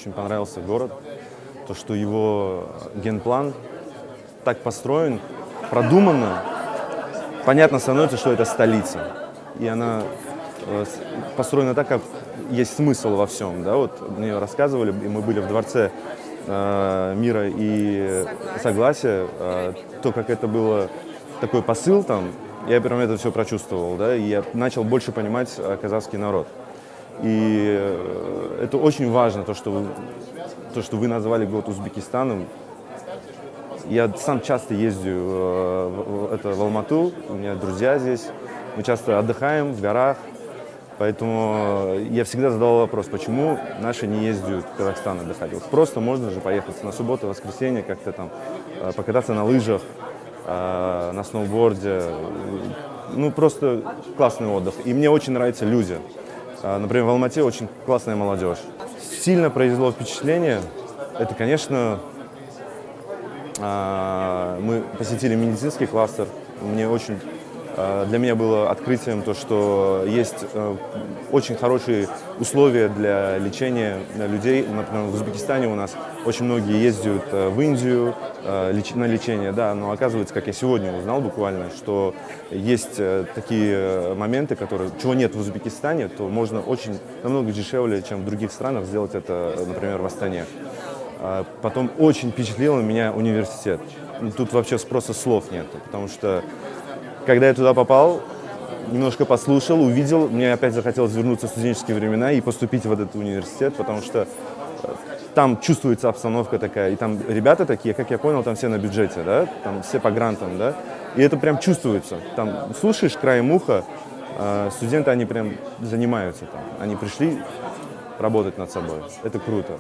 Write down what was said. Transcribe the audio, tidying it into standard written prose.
очень понравился город, то, что его генплан так построен, продуманно. Понятно становится, что это столица. И она построена так, как есть смысл во всем. Да? Вот мне рассказывали, и мы были в Дворце мира и согласия, то, как это было, такой посыл там, я прям это все прочувствовал, да, и я начал больше понимать казахский народ. И это очень важно, то, что вы назвали год Узбекистаном. Я сам часто ездю в Алмату, у меня друзья здесь, мы часто отдыхаем в горах, поэтому я всегда задавал вопрос, почему наши не ездят в Казахстан отдыхать. Вот просто можно же поехать на субботу, воскресенье, как-то там покататься на лыжах, на сноуборде. Ну, просто классный отдых. И мне очень нравятся люди. Например, в Алмате очень классная молодежь. Сильно произвело впечатление, это, конечно, мы посетили медицинский кластер. Для меня было открытием то, что есть очень хорошие условия для лечения людей. Например, в Узбекистане у нас очень многие ездят в Индию на лечение, да, но оказывается, как я сегодня узнал буквально, что есть такие моменты, чего нет в Узбекистане, то можно очень намного дешевле, чем в других странах, сделать это, например, в Астане. Потом очень впечатлил меня университет. Тут вообще просто слов нет, потому что когда я туда попал, немножко послушал, увидел, мне опять захотелось вернуться в студенческие времена и поступить в этот университет, потому что там чувствуется обстановка такая, и там ребята такие, как я понял, там все на бюджете, да, там все по грантам, да, и это прям чувствуется. Там слушаешь краем уха, студенты, они прям занимаются там, они пришли работать над собой, это круто.